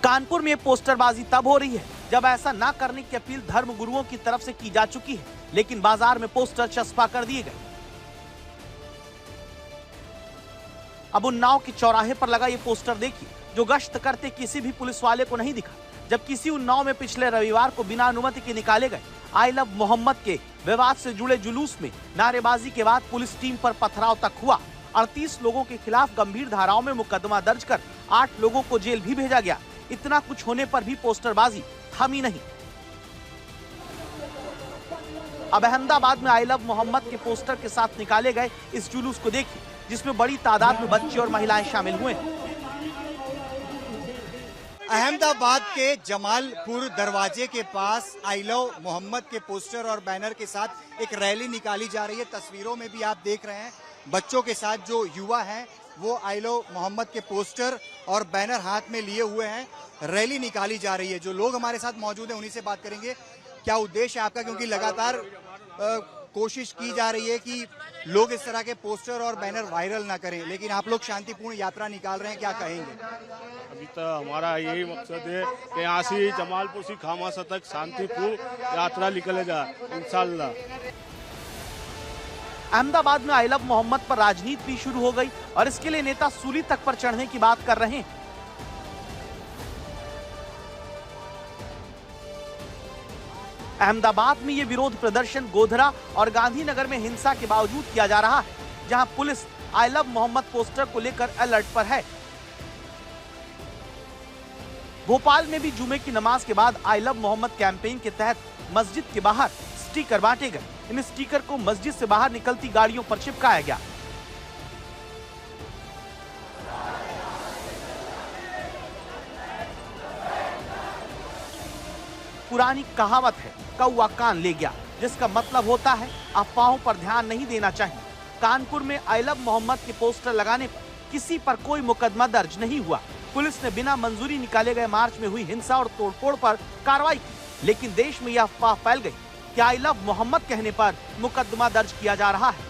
कानपुर में पोस्टरबाजी तब हो रही है जब ऐसा ना करने की अपील धर्म गुरुओं की तरफ से की जा चुकी है, लेकिन बाजार में पोस्टर चस्पा कर दिए गए। अब उन्नाव के चौराहे पर लगा ये पोस्टर देखिए, जो गश्त करते किसी भी पुलिस वाले को नहीं दिखा। जब किसी उन्नाव में पिछले रविवार को बिना अनुमति के निकाले गए आई लव मोहम्मद के विवाद से जुड़े जुलूस में नारेबाजी के बाद पुलिस टीम पर पथराव तक हुआ। 38 लोगों के खिलाफ गंभीर धाराओं में मुकदमा दर्ज कर 8 लोगों को जेल भी भेजा गया। इतना कुछ होने पर भी पोस्टरबाजी थमी नहीं। अब अहमदाबाद में आई लव मोहम्मद के पोस्टर के साथ निकाले गए इस जुलूस को देखिए, जिसमें बड़ी तादाद में बच्चे और महिलाएं शामिल हुए हैं। अहमदाबाद के जमालपुर दरवाजे के पास आई लव मोहम्मद के पोस्टर और बैनर के साथ एक रैली निकाली जा रही है। तस्वीरों में भी आप देख रहे हैं बच्चों के साथ जो युवा हैं वो आई लव मोहम्मद के पोस्टर और बैनर हाथ में लिए हुए हैं। रैली निकाली जा रही है। जो लोग हमारे साथ मौजूद हैं उन्हीं से बात करेंगे। क्या उद्देश्य है आपका, क्योंकि लगातार कोशिश की जा रही है कि लोग इस तरह के पोस्टर और बैनर वायरल ना करें, लेकिन आप लोग शांतिपूर्ण यात्रा निकाल रहे हैं, क्या कहेंगे? अभी तो हमारा यही मकसद है कि यहाँ से जमालपुर से खामासा तक शांतिपूर्ण यात्रा निकलेगा इंशाल्लाह। अहमदाबाद में आई लव मोहम्मद पर राजनीति भी शुरू हो गई और इसके लिए नेता सूली तक पर चढ़ने की बात कर रहे हैं। अहमदाबाद में ये विरोध प्रदर्शन गोधरा और गांधीनगर में हिंसा के बावजूद किया जा रहा है, जहां police I love Mohammad poster को लेकर अलर्ट पर है। भोपाल में भी जुमे की नमाज के बाद आई लव मोहम्मद कैंपेन के तहत मस्जिद के बाहर स्टिकर बांटे गए। इन स्टिकर को मस्जिद से बाहर निकलती गाड़ियों पर चिपकाया गया। पुरानी कहावत है, कौवा कान ले गया, जिसका मतलब होता है अफवाहों पर ध्यान नहीं देना चाहिए। कानपुर में आई लव मोहम्मद के पोस्टर लगाने पर किसी पर कोई मुकदमा दर्ज नहीं हुआ। पुलिस ने बिना मंजूरी निकाले गए मार्च में हुई हिंसा और तोड़फोड़ पर कार्रवाई की, लेकिन देश में यह अफवाह फैल गई कि आई लव मोहम्मद कहने पर मुकदमा दर्ज किया जा रहा है।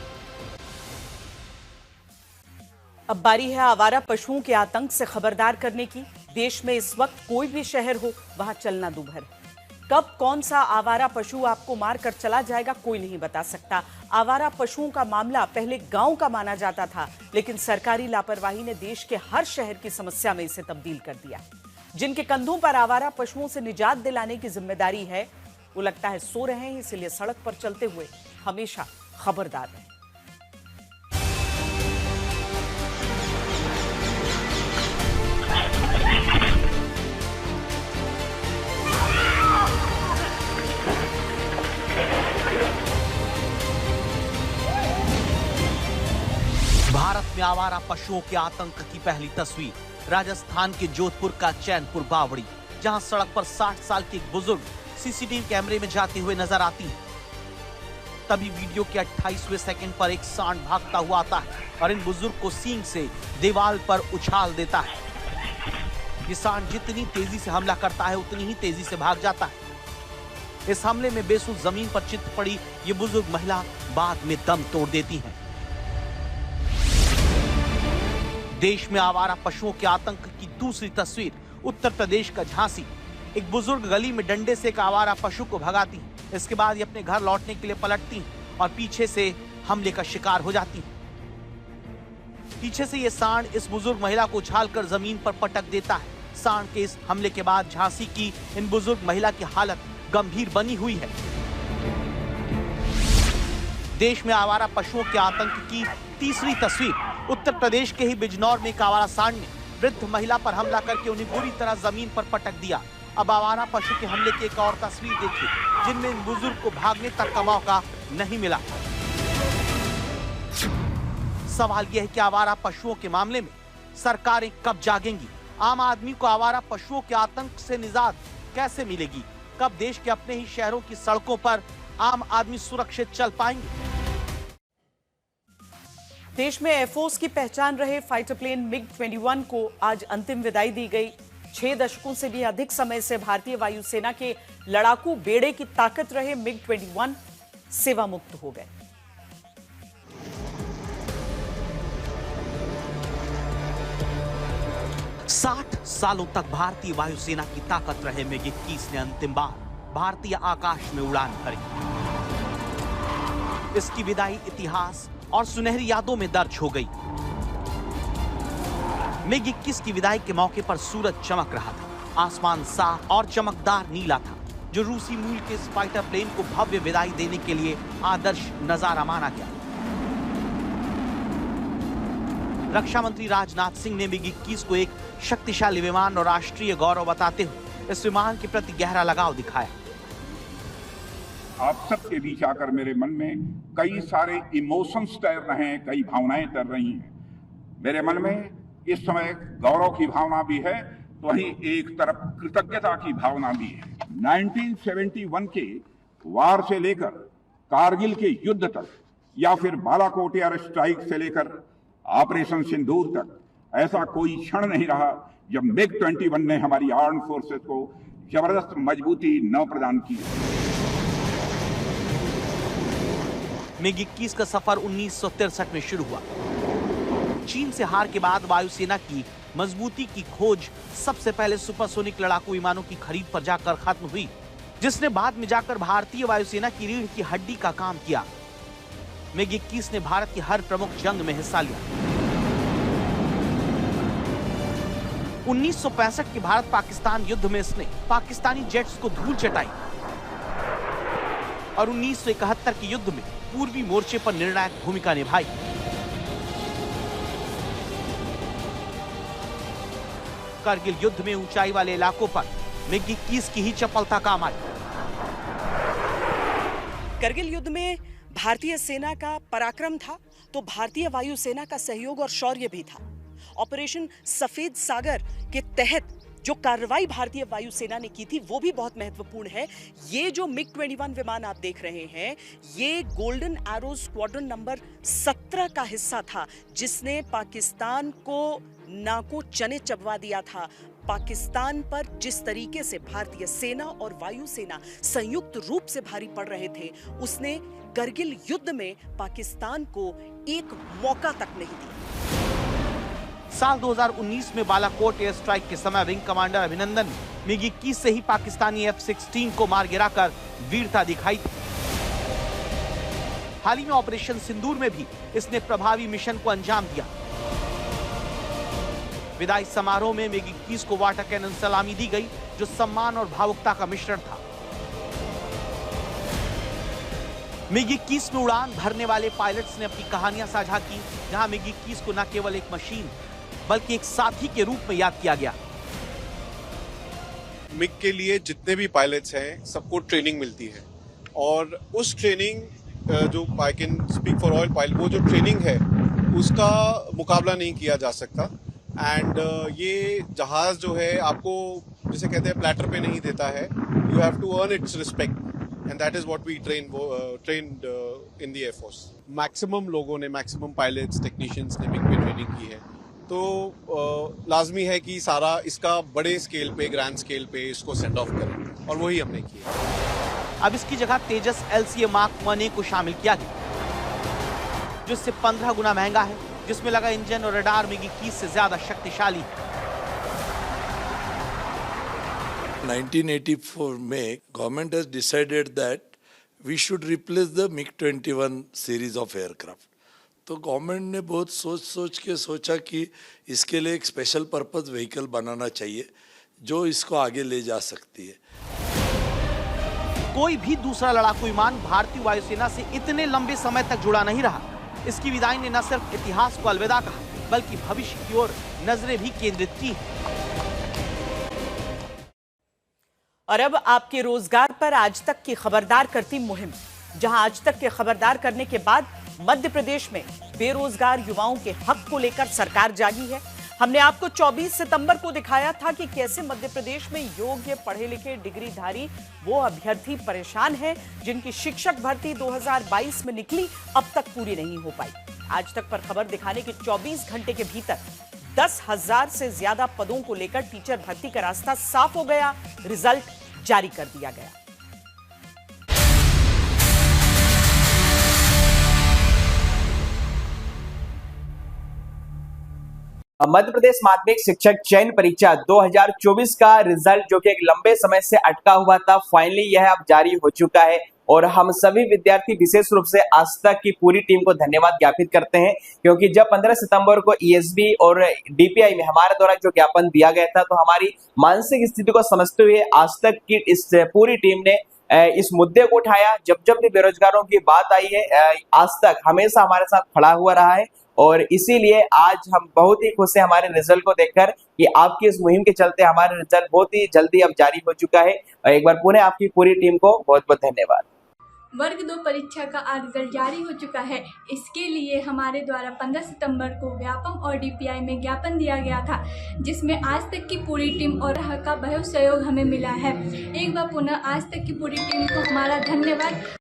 अब बारी है आवारा पशुओं के आतंक से खबरदार करने की। देश में इस वक्त कोई भी शहर हो, वहां चलना दूभर। कब कौन सा आवारा पशु आपको मारकर चला जाएगा कोई नहीं बता सकता। आवारा पशुओं का मामला पहले गांव का माना जाता था, लेकिन सरकारी लापरवाही ने देश के हर शहर की समस्या में इसे तब्दील कर दिया। जिनके कंधों पर आवारा पशुओं से निजात दिलाने की जिम्मेदारी है, वो लगता है सो रहे हैं, इसलिए सड़क पर चलते हुए हमेशा खबरदार रहें। भारत में आवारा पशुओं के आतंक की पहली तस्वीर राजस्थान के जोधपुर का चैनपुर बावड़ी, जहां सड़क पर 60 साल के एक बुजुर्ग सीसीटीवी कैमरे में जाते हुए नजर आती है। तभी वीडियो के 28वें सेकंड पर एक सांड भागता हुआ आता है और इन बुजुर्ग को सींग से दीवार पर उछाल देता है। ये सांड जितनी तेजी से हमला करता है उतनी ही तेजी से भाग जाता है। इस हमले में बेसुध जमीन पर चित पड़ी ये बुजुर्ग महिला बाद में दम तोड़ देती है। देश में आवारा पशुओं के आतंक की दूसरी तस्वीर उत्तर प्रदेश का झांसी। एक बुजुर्ग गली में डंडे से एक आवारा पशु को भगाती है। इसके बाद ये अपने घर लौटने के लिए पलटती हैं और पीछे से हमले का शिकार हो जाती हैं। पीछे से ये सांड इस बुजुर्ग महिला को उछालकर जमीन पर पटक देता है। सांड के इस हमले के बाद झांसी की इन बुजुर्ग महिला की हालत गंभीर बनी हुई है। देश में आवारा पशुओं के आतंक की तीसरी तस्वीर उत्तर प्रदेश के ही बिजनौर में एक आवारा सांड ने वृद्ध महिला पर हमला करके उन्हें बुरी तरह जमीन पर पटक दिया। अब आवारा पशु के हमले की एक और तस्वीर देखिए, जिनमें इन बुजुर्ग को भागने तक का मौका नहीं मिला। सवाल यह है कि आवारा पशुओं के मामले में सरकारें कब जागेंगी? आम आदमी को आवारा पशुओं के आतंक से निजात कैसे मिलेगी? कब देश के अपने ही शहरों की सड़कों पर आम आदमी सुरक्षित चल पाएंगे? देश में एयरफोर्स की पहचान रहे फाइटर प्लेन MiG-21 को आज अंतिम विदाई दी गई। 6 दशकों से भी अधिक समय से भारतीय वायुसेना के लड़ाकू बेड़े की ताकत रहे MiG-21 सेवा मुक्त हो गए। 60 सालों तक भारतीय वायुसेना की ताकत रहे MiG-21 ने अंतिम बार भारतीय आकाश में उड़ान भरी। इसकी विदाई इतिहास और सुनहरी यादों में दर्ज हो गई। MiG-21 की विदाई के मौके पर सूरज चमक रहा था। आसमान साफ और चमकदार नीला था, जो रूसी मूल के इस फाइटर प्लेन को भव्य विदाई देने के लिए आदर्श नजारा माना गया। रक्षा मंत्री राजनाथ सिंह ने MiG-21 को एक शक्तिशाली विमान और राष्ट्रीय गौरव बताते हुए इस विमान के प्रति गहरा लगाव दिखाया। आप सबके बीच आकर मेरे मन में कई सारे इमोशंस तैर रहे हैं, कई भावनाएं तैर रही हैं। मेरे मन में इस समय गौरव की भावना भी है, तो वहीं एक तरफ कृतज्ञता की भावना भी है। 1971 के वार से लेकर कारगिल के युद्ध तक, या फिर बालाकोट एयर स्ट्राइक से लेकर ऑपरेशन सिंदूर तक, ऐसा कोई क्षण नहीं रहा जब MiG-21 ने हमारी आर्म फोर्सेस को जबरदस्त मजबूती न प्रदान की। MiG-21 का सफर 1963 में शुरू हुआ। चीन से हार के बाद वायुसेना की मजबूती की खोज सबसे पहले सुपरसोनिक लड़ाकू विमानों की खरीद पर जाकर खत्म हुई, जिसने बाद में जाकर भारतीय वायुसेना की रीढ़ की हड्डी का काम किया। MiG-21 ने भारत की हर प्रमुख जंग में हिस्सा लिया। 1965 के भारत पाकिस्तान युद्ध में इसने पाकिस्तानी जेट्स को धूल चटाई और 1971 के युद्ध में पूर्वी मोर्चे पर निर्णायक भूमिका निभाई। कारगिल युद्ध में ऊंचाई वाले इलाकों पर MiG-21 की ही चपलता काम आई। कारगिल युद्ध में भारतीय सेना का पराक्रम था तो भारतीय वायुसेना का सहयोग और शौर्य भी था। ऑपरेशन सफेद सागर के तहत जो कार्रवाई भारतीय वायुसेना ने की थी वो भी बहुत महत्वपूर्ण है। ये जो MiG-21 विमान आप देख रहे हैं, ये गोल्डन एरो स्क्वाड्रन नंबर 17 का हिस्सा था, जिसने पाकिस्तान को नाको चने चबवा दिया था। पाकिस्तान पर जिस तरीके से भारतीय सेना और वायुसेना संयुक्त रूप से भारी पड़ रहे थे, उसने कारगिल युद्ध में पाकिस्तान को एक मौका तक नहीं दिया। साल 2019 में बालाकोट एयर स्ट्राइक के समय विंग कमांडर अभिनंदन ने MiG-21 से ही पाकिस्तानी F-16 को मार गिराकर वीरता दिखाई थी। हाल ही में ऑपरेशन सिंदूर में भी इसने प्रभावी मिशन को अंजाम दिया। विदाई समारोह में MiG-21 को वाटर कैनन सलामी दी गई, जो सम्मान और भावुकता का मिश्रण था। MiG-21 में उड़ान भरने वाले पायलट्स ने अपनी कहानियां साझा की, जहां MiG-21 को न केवल एक मशीन बल्कि एक साथी के रूप में याद किया गया। MiG के लिए जितने भी पायलट्स हैं, सबको ट्रेनिंग मिलती है और उस ट्रेनिंग जो I can speak for all pilot, वो जो ट्रेनिंग है उसका मुकाबला नहीं किया जा सकता। एंड ये जहाज जो है आपको जिसे कहते हैं प्लेटर पे नहीं देता है, you have to earn its respect and that is what we trained in the air force. Maximum लोगों ने, मैक्सिमम पायलट्स, टेक्नीशियंस ने MiG पे ट्रेनिंग की है, तो लाजमी है कि सारा इसका बड़े स्केल पे, ग्रैंड स्केल पे इसको सेंड ऑफ करें, और वही हमने किया। अब इसकी जगह तेजस LCA Mark 1A को शामिल किया गया, जो इससे 15 गुना महंगा है, जिसमें लगा इंजन और रडार MiG-21 से ज्यादा शक्तिशाली है। 1984 में government has decided that we should replace the MiG-21 series of aircraft. तो गवर्नमेंट ने बहुत सोच के सोचा कि इसके लिए एक स्पेशल पर्पस व्हीकल बनाना चाहिए जो इसको आगे ले जा सकती है। कोई भी दूसरा लड़ाकू विमान भारतीय वायुसेना से इतने लंबे समय तक जुड़ा नहीं रहा। इसकी विदाई ने न सिर्फ इतिहास को अलविदा कहा, बल्कि भविष्य की ओर नजरें भी केंद्रित की। और अब आपके रोजगार पर आज तक की खबरदार करती मुहिम, जहां आज तक के खबरदार करने के बाद मध्य प्रदेश में बेरोजगार युवाओं के हक को लेकर सरकार जागी है। हमने आपको 24 सितंबर को दिखाया था कि कैसे मध्य प्रदेश में योग्य पढ़े लिखे डिग्रीधारी वो अभ्यर्थी परेशान हैं जिनकी शिक्षक भर्ती 2022 में निकली, अब तक पूरी नहीं हो पाई। आज तक पर खबर दिखाने के 24 घंटे के भीतर 10,000 से ज्यादा पदों को लेकर टीचर भर्ती का रास्ता साफ हो गया, रिजल्ट जारी कर दिया गया। मध्य प्रदेश माध्यमिक शिक्षक चयन परीक्षा 2024 का रिजल्ट जो कि एक लंबे समय से अटका हुआ था, फाइनली यह अब जारी हो चुका है और हम सभी विद्यार्थी विशेष रूप से आज तक की पूरी टीम को धन्यवाद ज्ञापित करते हैं, क्योंकि जब 15 सितंबर को ईएसबी और डीपीआई में हमारे द्वारा जो ज्ञापन दिया गया था, तो हमारी मानसिक स्थिति को समझते हुए आज तक की इस पूरी टीम ने इस मुद्दे को उठाया। जब जब भी बेरोजगारों की बात आई है, आज तक हमेशा हमारे साथ खड़ा हुआ रहा है और इसीलिए आज हम बहुत ही खुश हैं हमारे रिजल्ट को देखकर कि आपकी इस मुहिम के चलते हमारा रिजल्ट बहुत ही जल्दी अब जारी हो चुका है। और एक बार पुनः आपकी पूरी टीम को बहुत बहुत धन्यवाद। वर्ग 2 परीक्षा का आज रिजल्ट जारी हो चुका है। इसके लिए हमारे द्वारा 15 सितंबर को व्यापम और डीपीआई में ज्ञापन दिया गया था, जिसमें आज तक की पूरी टीम और का बहुत सहयोग हमें मिला है। एक बार पुनः आज तक की पूरी टीम को हमारा धन्यवाद।